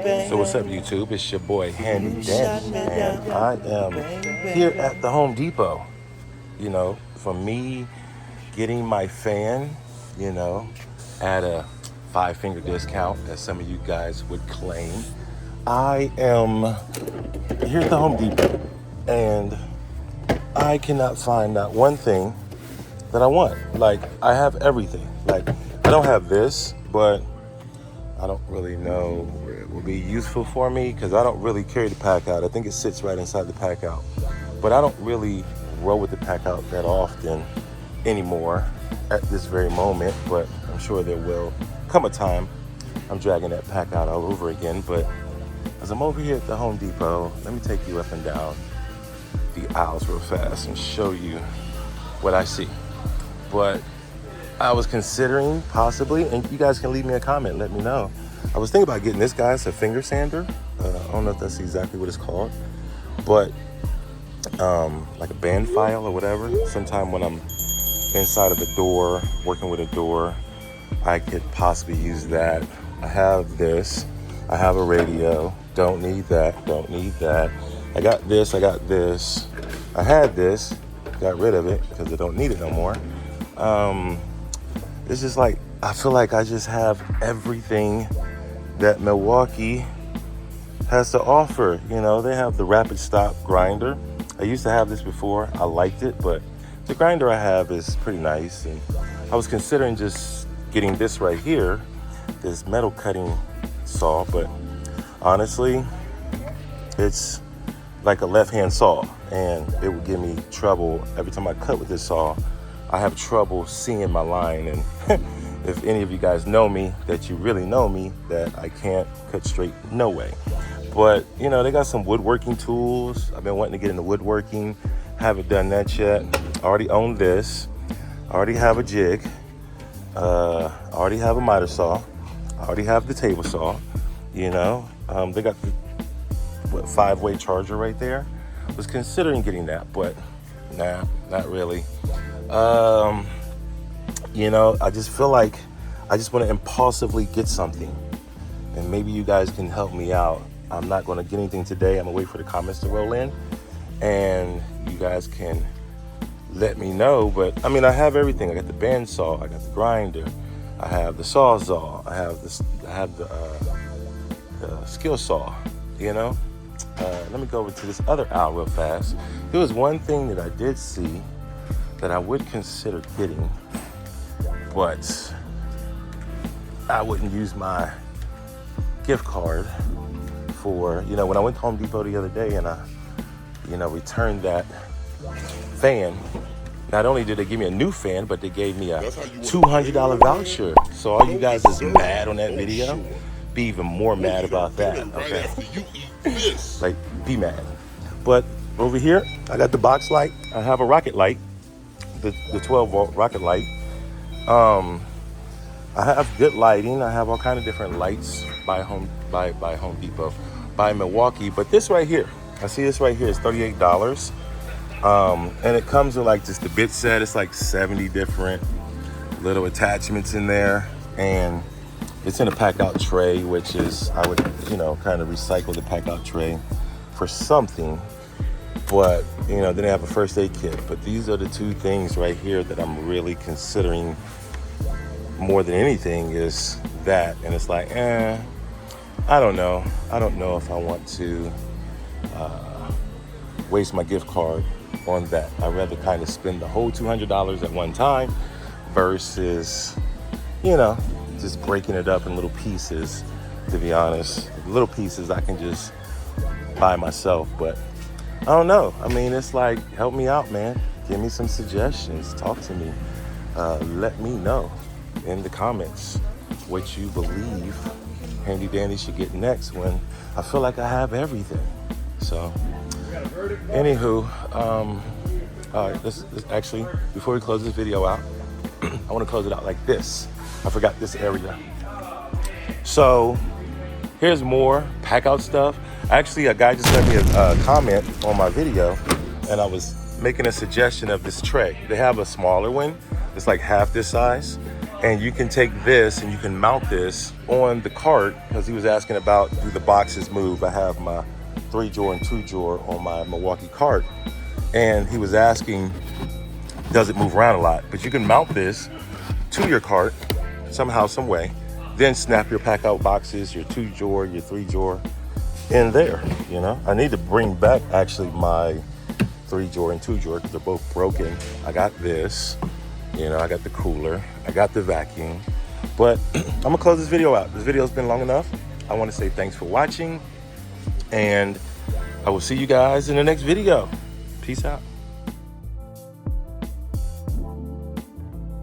So what's up, YouTube? It's your boy Handy Dandy, and I am here at the Home Depot. You know, for me getting my fan, you know, at a 5-finger discount, as some of you guys would claim. I am here at the Home Depot, and I cannot find that one thing that I want. Like, I have everything. Like, I don't have this, but I don't really know where it will be useful for me because I don't really carry the Packout. I think it sits right inside the Packout. But I don't really roll with the Packout that often anymore at this very moment. But I'm sure there will come a time I'm dragging that Packout all over again. But as I'm over here at the Home Depot, let me take you up and down the aisles real fast and show you what I see. But I was considering possibly, and you guys can leave me a comment, let me know. I was thinking about getting this guy. It's a finger sander. I don't know if that's exactly what it's called, but like a band file or whatever. Sometime when I'm inside of a door, working with a door, I could possibly use that. I have this. I have a radio. Don't need that. Don't need that. I got this. I got this. I had this. Got rid of it because I don't need it no more. It's just like, I feel like I just have everything that Milwaukee has to offer. You know, they have the rapid stop grinder. I used to have this before. I liked it, but the grinder I have is pretty nice. And I was considering just getting this right here, this metal cutting saw, but honestly, it's like a left-hand saw, and it would give me trouble every time I cut with this saw. I have trouble seeing my line, and if any of you guys know me, that you really know me, that I can't cut straight, no way. But, you know, they got some woodworking tools. I've been wanting to get into woodworking. Haven't done that yet. I already own this. I already have a jig. I already have a miter saw. I already have the table saw, you know. They got the 5-way charger right there. I was considering getting that, but nah, not really. You know, I just feel like I just want to impulsively get something, and maybe you guys can help me out. I'm not going to get anything today. I'm gonna wait for the comments to roll in, and you guys can let me know. But I mean, I have everything. I got the bandsaw, I got the grinder, I have the Sawzall, I have this, I have the skill saw. You know, let me go over to this other aisle real fast. There was one thing that I did see that I would consider getting, but I wouldn't use my gift card for, you know, when I went to Home Depot the other day and I, you know, returned that fan, not only did they give me a new fan, but they gave me a $200 voucher. So all you guys is mad on that video, be even more mad about that, okay? Like, be mad. But over here, I got the box light. I have a rocket light. The 12-volt rocket light. I have good lighting. I have all kind of different lights by Home Depot, by Milwaukee. But this right here, I see this right here is $38. And it comes with like just the bit set. It's like 70 different little attachments in there, and it's in a Packout tray, which is, I would, you know, kind of recycle the Packout tray for something. But, you know, then they have a first aid kit. But these are the two things right here that I'm really considering more than anything, is that. And it's like, I don't know. I don't know if I want to waste my gift card on that. I'd rather kind of spend the whole $200 at one time versus, you know, just breaking it up in little pieces, to be honest. Little pieces I can just buy myself, but I don't know. I mean, it's like, help me out, man. Give me some suggestions. Talk to me. Let me know in the comments what you believe Handy Dandy should get next, when I feel like I have everything. So, anywho, all right, this actually, before we close this video out, I want to close it out like this. I forgot this area. So, here's more Packout stuff. Actually, a guy just left me a comment on my video, and I was making a suggestion of this tray. They have a smaller one. It's like half this size, And you can take this and you can mount this on the cart, because he was asking about, do the boxes move? I have my 3-drawer and 2-drawer on my Milwaukee cart. And he was asking, does it move around a lot? But you can mount this to your cart somehow, some way. Then snap your Packout boxes, your 2-drawer, your 3-drawer in there, you know? I need to bring back actually my 3-drawer and 2-drawer because they're both broken. I got this. You know, I got the cooler, I got the vacuum, but I'm gonna close this video out. This video's been long enough. I wanna say thanks for watching, and I will see you guys in the next video. Peace out.